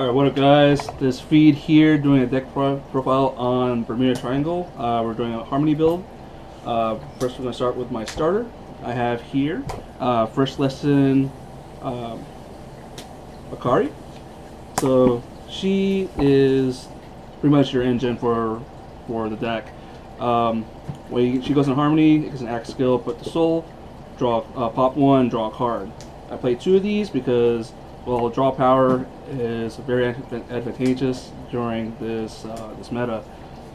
Alright, what up guys? This feed here doing a deck profile on Bermuda Triangle. We're doing a Harmony build. First we're going to start with my starter. I have here first lesson Kokiri. So she is pretty much your engine for the deck. When she goes in Harmony, it's an act skill, put the soul, draw pop one, draw a card. I play two of these because, well, draw power is very advantageous during this this meta.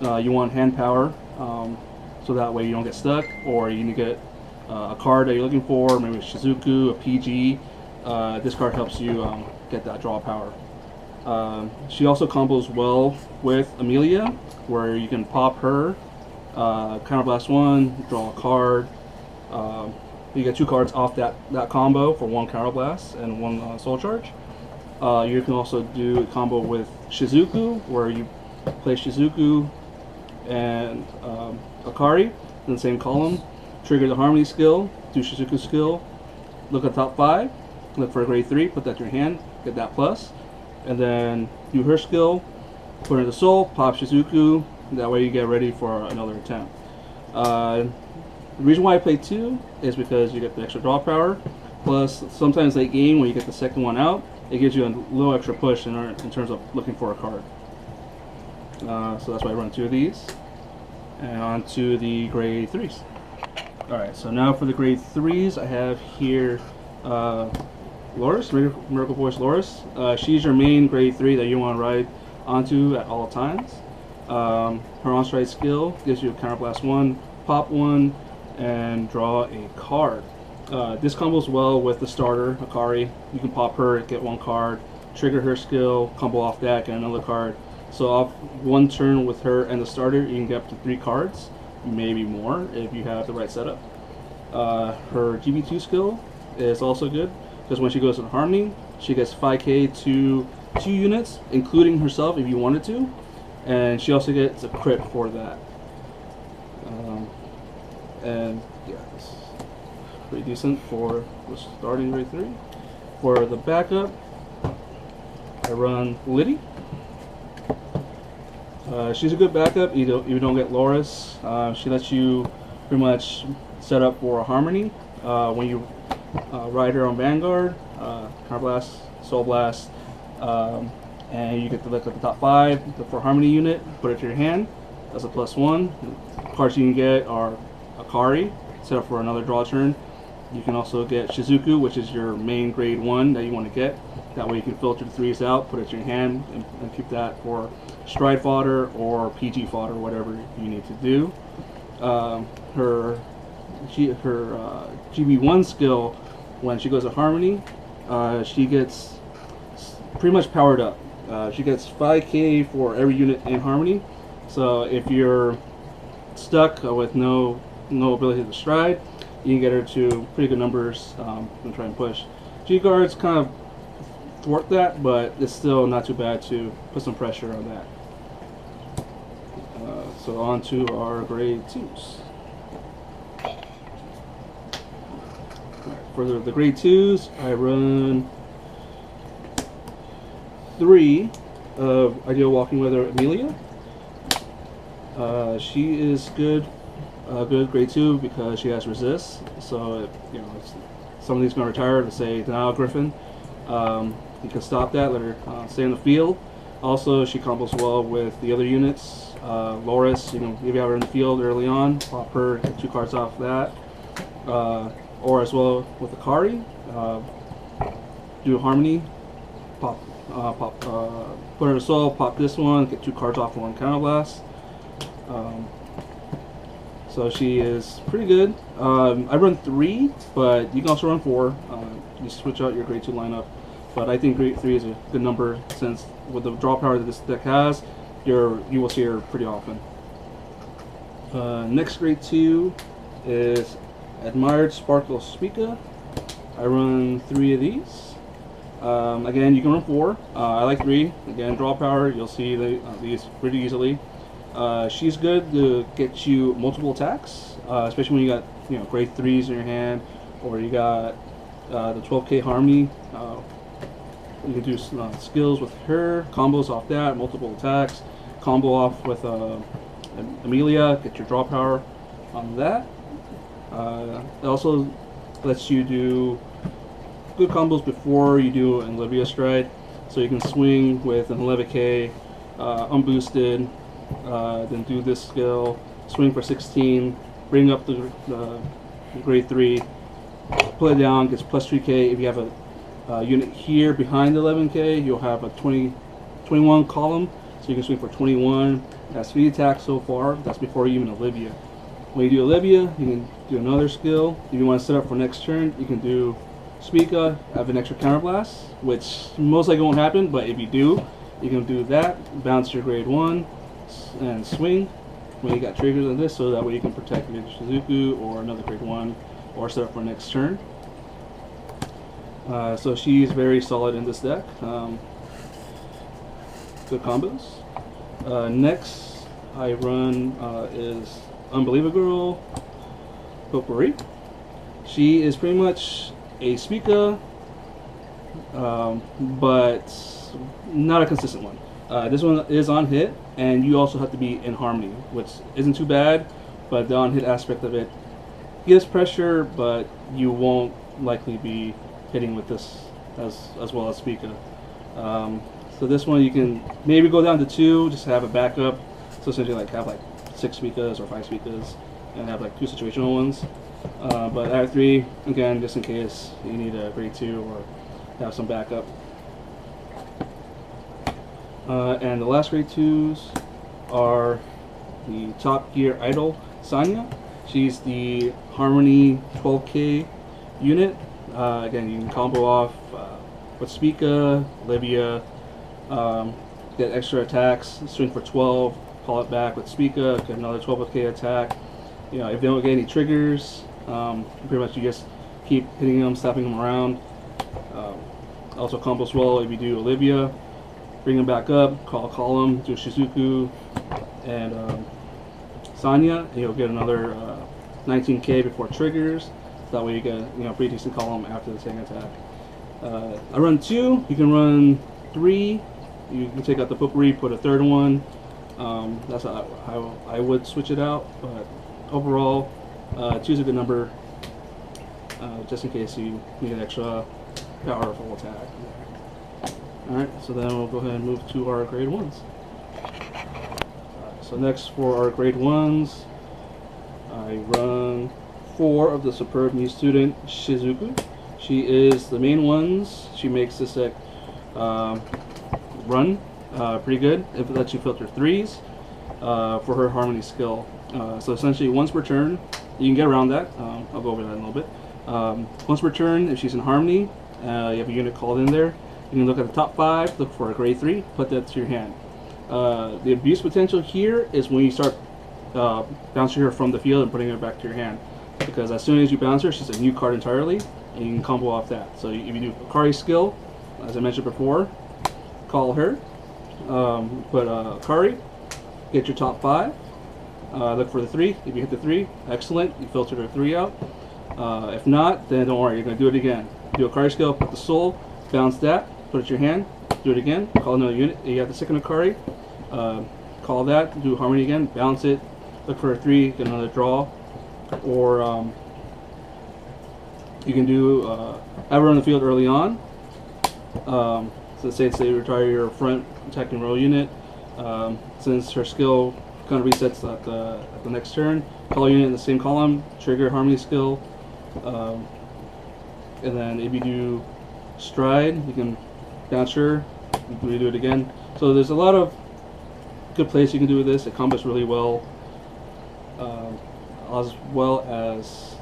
You want hand power, so that way you don't get stuck, or you need to get a card that you're looking for, maybe a Shizuku, a PG. This card helps you get that draw power. She also combos well with Amelia, where you can pop her, counterblast one, draw a card. You get two cards off that combo for one counterblast and one soul charge. You can also do a combo with Shizuku, where you play Shizuku and Kokiri in the same column. Trigger the Harmony skill, do Shizuku skill, look at top 5, look for a grade 3, put that in your hand, get that plus, and then do her skill, put her in the soul, pop Shizuku, that way you get ready for another attempt. The reason why I play 2 is because you get the extra draw power, plus sometimes late game when you get the second one out, it gives you a little extra push in terms of looking for a card. So that's why I run 2 of these. And on to the grade 3s. Alright, so now for the grade 3s, I have here Loris, Miracle Voice Loris. She's your main grade 3 that you want to ride onto at all times. Her on-strike skill gives you a counterblast 1, pop 1, and draw a card. This combos well with the starter, Kokiri. You can pop her, get one card, trigger her skill, combo off that, get another card. So off one turn with her and the starter, you can get up to 3 cards, maybe more if you have the right setup. Her GB2 skill is also good, because when she goes in Harmony, she gets 5k to 2 units, including herself if you wanted to, and she also gets a crit for that. And yeah, it's pretty decent for the starting grade 3. For the backup, I run Liddy. She's a good backup. You don't get Loris. She lets you pretty much set up for a Harmony. When you ride her on Vanguard, Counterblast, Soul Blast, and you get to look at the top 5 for Harmony unit, put it to your hand. That's a +1. Cards you can get are Kokiri, set up for another draw turn. You can also get Shizuku, which is your main grade 1 that you want to get. That way you can filter the 3s out, put it in your hand, and keep that for stride fodder or PG fodder, whatever you need to do. Her GB1 skill, when she goes to Harmony, she gets pretty much powered up. She gets 5k for every unit in Harmony. So if you're stuck with no ability to stride, you can get her to pretty good numbers and try and push. G-guards kind of thwart that, but it's still not too bad to put some pressure on that. So on to our grade 2s. For the grade 2s, I run 3 of Ideal Walking Weather Amelia. She is good grade 2 because she has resist. So if somebody's going to retire to say Denial Griffin, you can stop that, let her stay in the field. Also, she combos well with the other units. Loris, if you have her in the field early on, pop her, get 2 cards off that. Or as well with the Kokiri, do a Harmony, put her to soul, pop this one, get 2 cards off for 1 counterblast. So she is pretty good. I run 3, but you can also run 4. You switch out your grade 2 lineup. But I think grade 3 is a good number, since with the draw power that this deck has, you will see her pretty often. Next grade 2 is Admired Sparkle Speaker. I run 3 of these. Again, you can run 4. I like 3. Again, draw power, you'll see these pretty easily. She's good to get you multiple attacks, especially when you got grade 3s in your hand, or you got the 12k Harmony You can do skills with her, combos off that, multiple attacks, combo off with Amelia, get your draw power on that. It also lets you do good combos before you do an Olivia stride. So you can swing with an 11k unboosted, then do this skill, swing for 16, bring up the grade 3, pull it down, gets plus 3k. If you have a unit here behind the 11k, you'll have a 21 column, so you can swing for 21. That's 3 attacks so far. That's before even Olivia. When you do Olivia, you can do another skill. If you want to set up for next turn, you can do Speaka, have an extra counterblast, which most likely won't happen, but if you do, you can do that, bounce your grade 1, and swing when you got triggers on this, so that way you can protect your Shizuku or another grade 1, or set up for next turn. So she's very solid in this deck. Good combos. Next I run is Unbeliever Girl, Potpourri. She is pretty much a Speaka, but not a consistent one. This one is on hit, and you also have to be in harmony, which isn't too bad, but the on hit aspect of it gives pressure, but you won't likely be hitting with this as well as Speaka. So this one you can maybe go down to 2, just to have a backup. So essentially like have like 6 Speakas or 5 Speakas, and have like 2 situational ones. But at 3, again, just in case you need a grade 2 or have some backup. And the last grade 2s are the Top Gear Idol, Sonia. She's the Harmony 12k unit. Again, you can combo off with Speaka, Olivia, get extra attacks, swing for 12, call it back with Speaka, get another 12k attack. You know, if you don't get any triggers, pretty much you just keep hitting them, slapping them around. Also combos well if you do Olivia, bring them back up, call a column, do Shizuku and Sonia, and you'll get another 19k before triggers. So that way you get a pretty decent column after the second attack. I run 2. You can run 3. You can take out the Potpourri, put a third one. That's how I would switch it out. But overall, 2 is a good number, just in case you need an extra powerful attack. Alright, so then we'll go ahead and move to our grade 1s. So next for our grade 1s, I run 4 of the Superb New Student Shizuku. She is the main ones. She makes this deck run pretty good. It lets you filter 3s for her Harmony skill. So essentially once per turn, you can get around that. I'll go over that in a little bit. Once per turn, if she's in Harmony, you have a unit called in there, you can look at the top 5, look for a grade 3, put that to your hand. The abuse potential here is when you start bouncing her from the field and putting her back to your hand. Because as soon as you bounce her, she's a new card entirely, and you can combo off that. So if you do Kokiri's skill, as I mentioned before, call her, put Kokiri, get your top 5, look for the 3. If you hit the 3, excellent, you filter the 3 out. If not, then don't worry, you're going to do it again. Do a Kokiri skill, put the soul, bounce that, put it to your hand, do it again, call another unit. You have the second Kokiri, call that, do Harmony again, bounce it, look for a 3, get another draw. Or you can do have her on the field early on. So say you retire your front attacking row unit. Since her skill kind of resets at the next turn, call a unit in the same column, trigger Harmony skill, and then if you do Stride, you can bounce her, you can redo it again. So there's a lot of good plays you can do with this. It combos really well. As well as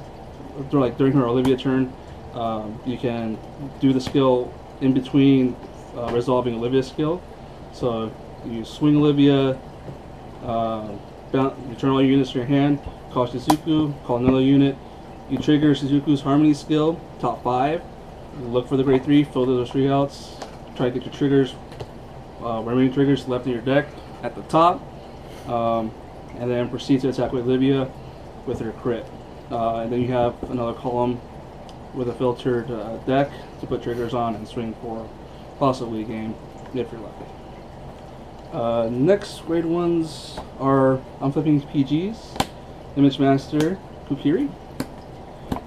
during her Olivia turn, you can do the skill in between resolving Olivia's skill. So you swing Olivia, you turn all your units to your hand, call Shizuku, call another unit, you trigger Shizuku's Harmony skill, top 5, you look for the grade 3, filter those 3 outs, try to get your triggers, remaining triggers left in your deck at the top, and then proceed to attack with Olivia with her crit. And then you have another column with a filtered deck to put triggers on and swing for possibly game if you're lucky. Next grade ones are I'm flipping PGs, Image Master, Kokiri.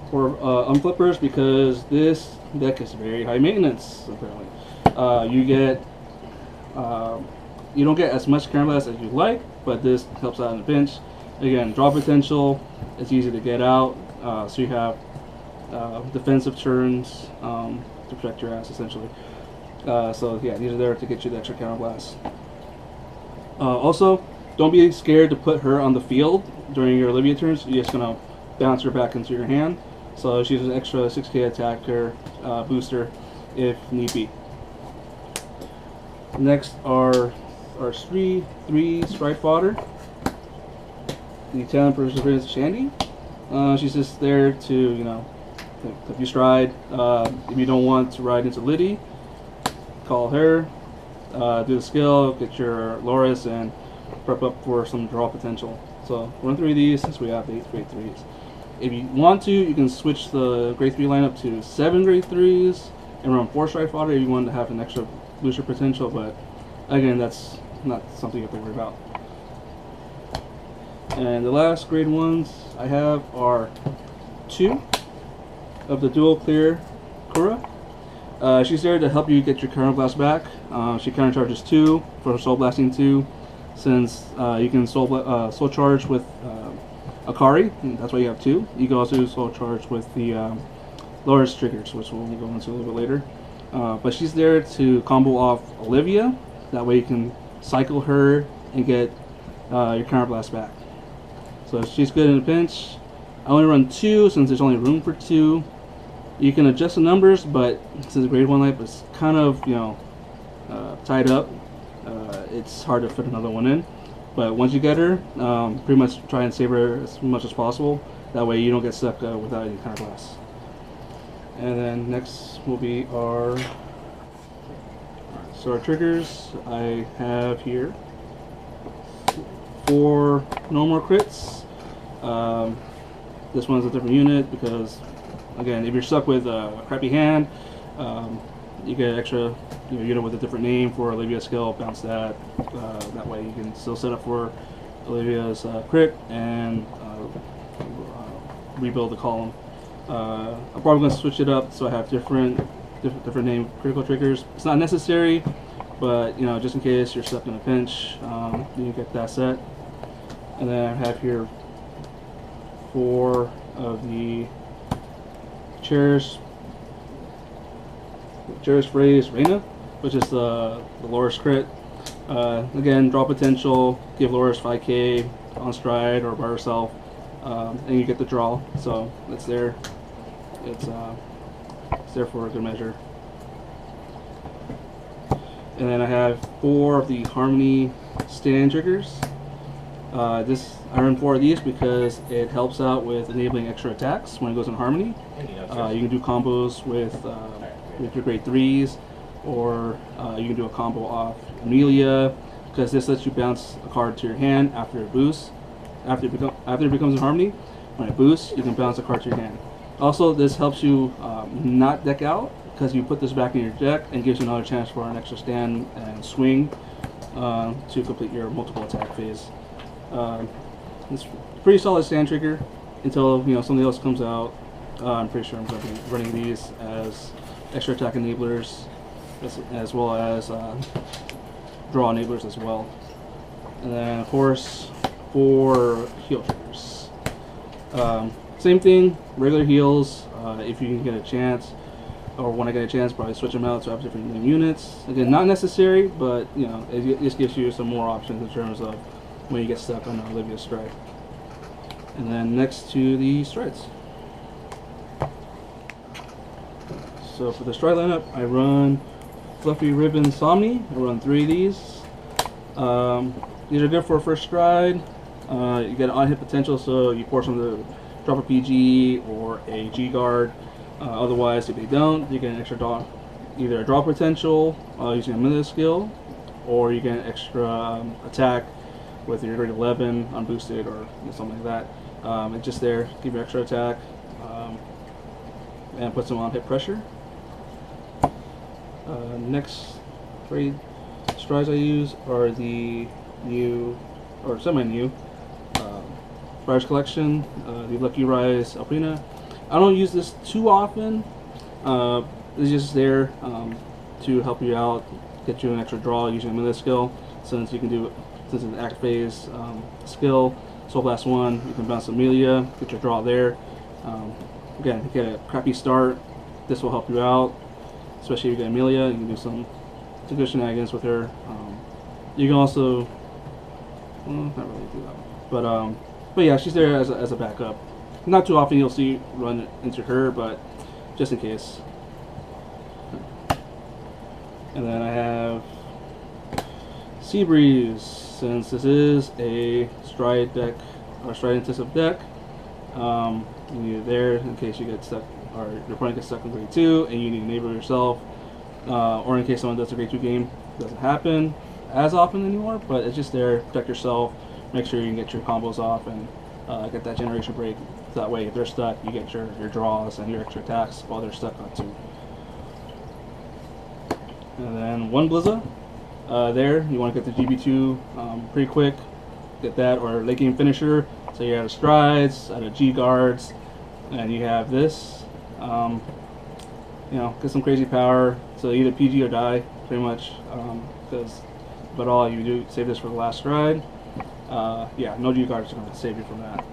For unflippers, because this deck is very high maintenance. Apparently, you don't get as much Karen Blast as you like, but this helps out in a pinch. Again, draw potential. It's easy to get out, so you have defensive turns to protect your ass essentially. So yeah, these are there to get you the extra counter blast. Also, don't be scared to put her on the field during your Olivia turns. You're just gonna bounce her back into your hand. So she's an extra 6k attacker booster if need be. Next are our 3/3 stride fodder. The talent perseverance Shandy. She's just there to, you know, if you stride. If you don't want to ride into Liddy, call her. Do the skill, get your Loris, and prep up for some draw potential. So run 3 of these since we have 8 grade 3s. If you want to, you can switch the grade 3 lineup to 7 grade 3s and run 4 stride fodder if you want to have an extra booster potential, but again, that's not something you have to worry about. And the last grade 1s I have are 2 of the dual clear Cora. She's there to help you get your counter blast back. She counter charges 2 for soul blasting 2, since you can soul charge with Akari, that's why you have 2. You can also soul charge with the Loris triggers, which we'll go into a little bit later. But she's there to combo off Olivia. That way you can cycle her and get your counter blast back. So she's good in a pinch. I only run 2 since there's only room for 2. You can adjust the numbers, but since grade 1 life is kind of, you know, tied up, it's hard to fit another one in. But once you get her, pretty much try and save her as much as possible. That way you don't get stuck without any counter blast. And then next will be our triggers. I have here 4 normal crits. This one's a different unit because, again, if you're stuck with a crappy hand, you get extra, you know, unit with a different name for Olivia's skill. Bounce that. That way you can still set up for Olivia's crit and rebuild the column. I'm probably going to switch it up so I have different name critical triggers. It's not necessary, but you know, just in case you're stuck in a pinch, you can get that set. And then I have here 4 of the Cherished Phrase Veena, which is the Loris crit. Again, draw potential, give Loris 5k on stride or by herself, and you get the draw. So it's there. It's there for a good measure. And then I have 4 of the Harmony stand triggers. I run 4 of these because it helps out with enabling extra attacks when it goes in Harmony. You can do combos with your grade 3s, or you can do a combo off Amelia, because this lets you bounce a card to your hand after it boosts. After it becomes in Harmony, when it boosts, you can bounce a card to your hand. Also, this helps you not deck out, because you put this back in your deck and gives you another chance for an extra stand and swing to complete your multiple attack phase. It's a pretty solid stand trigger until, you know, something else comes out. I'm pretty sure I'm going to be running these as extra attack enablers, as well as draw enablers as well. And then of course 4 heal triggers. Same thing, regular heals. If you can get a chance, or when I get a chance, probably switch them out to have different units. Again, not necessary, but you know, it just gives you some more options in terms of when you get stuck on Olivia's stride. And then next to the strides. So for the stride lineup, I run Fluffy Ribbon Somni. I run 3 of these. These are good for a first stride. You get an on-hit potential, so you force them to drop a PG or a G guard. Otherwise, if they don't, you get an extra draw, either a draw potential using a melee skill, or you get an extra attack with your grade 11 unboosted or something like that. It's just there, give you extra attack, and puts them on hit pressure. Next three strides I use are the new, or semi-new, Rise Collection, the Lucky Rise Alpina. I don't use this too often. It's just there to help you out, get you an extra draw using a melee skill. Since you can do, since it's an act phase skill, Soul Blast 1, you can bounce Amelia, get your draw there. Again, if you get a crappy start, this will help you out, especially if you get Amelia. You can do some good shenanigans with her. You can also, well, not really do that, but yeah, she's there as a backup. Not too often you'll see run into her, but just in case. And then I have Sea Breeze, since this is a stride deck or stride intensive deck. You need it there in case you get stuck, or your opponent gets stuck in grade 2 and you need to enable yourself, or in case someone does a grade 2 game. It doesn't happen as often anymore, but it's just there. Protect yourself, make sure you can get your combos off, and get that generation break. That way, if they're stuck, you get your draws and your extra attacks while they're stuck on 2. And then one Blizza. There, you want to get the GB2 pretty quick. Get that, or late game finisher. So you're out of strides, out of G guards, and you have this. You know, get some crazy power. So either PG or die, pretty much. But all you do, save this for the last stride. Yeah, no G guards are going to save you from that.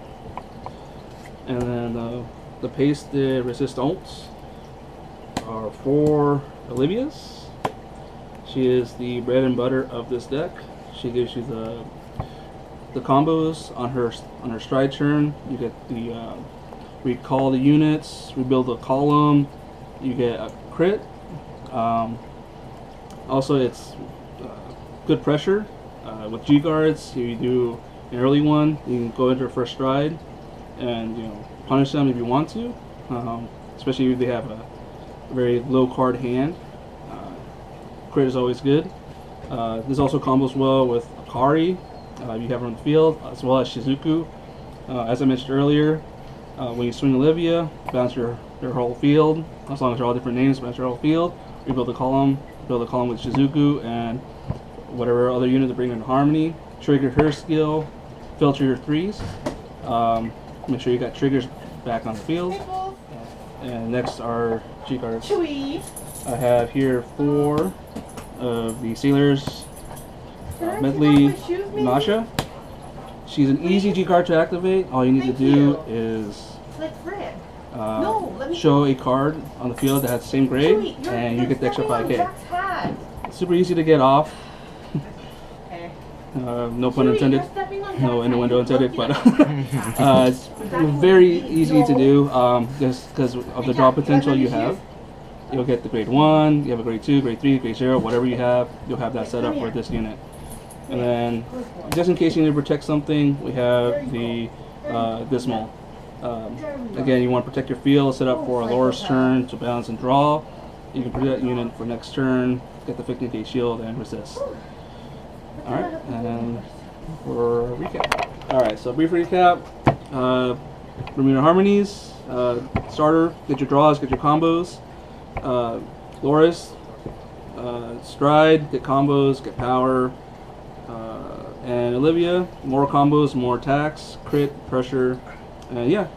And then the paste de resistance are for Olivia's. She is the bread and butter of this deck. She gives you the combos on her stride turn. You get the recall the units, rebuild the column. You get a crit. Also, it's good pressure with G guards. If you do an early one, you can go into her first stride and punish them if you want to. Especially if they have a very low card hand. Crit is always good. This also combos well with Kokiri. You have her on the field, as well as Shizuku. As I mentioned earlier, when you swing Olivia, bounce your whole field. As long as they're all different names, bounce your whole field. Rebuild the column. Build a column with Shizuku and whatever other unit to bring in harmony. Trigger her skill. Filter your 3s. Make sure you got triggers back on the field. And next are G cards. I have here 4 of the Sailors Medley Masha. She's an easy G card to activate. All you need to do is show a card on the field that has the same grade, and you get the extra 5k. It's super easy to get off. No pun intended. No innuendo intended, but it's very easy to do just because of the draw potential you have. You'll get the grade 1, you have a grade 2, grade 3, grade 0, whatever you have, you'll have that set up for this unit. And then, just in case you need to protect something, we have the Dismal. Again, you want to protect your field, set up for a Laura's turn to balance and draw. You can protect that unit for next turn, get the 15k shield, and resist. Alright, and for a recap. Alright, so brief recap. Bermuda Harmonies, starter, get your draws, get your combos. Loris, stride, get combos, get power. And Olivia, more combos, more attacks, crit, pressure. And yeah,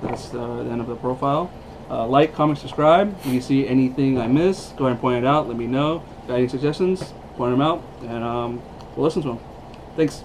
that's the end of the profile. Like, comment, subscribe. If you see anything I miss, go ahead and point it out. Let me know. Got any suggestions? Point them out, and we'll listen to them. Thanks.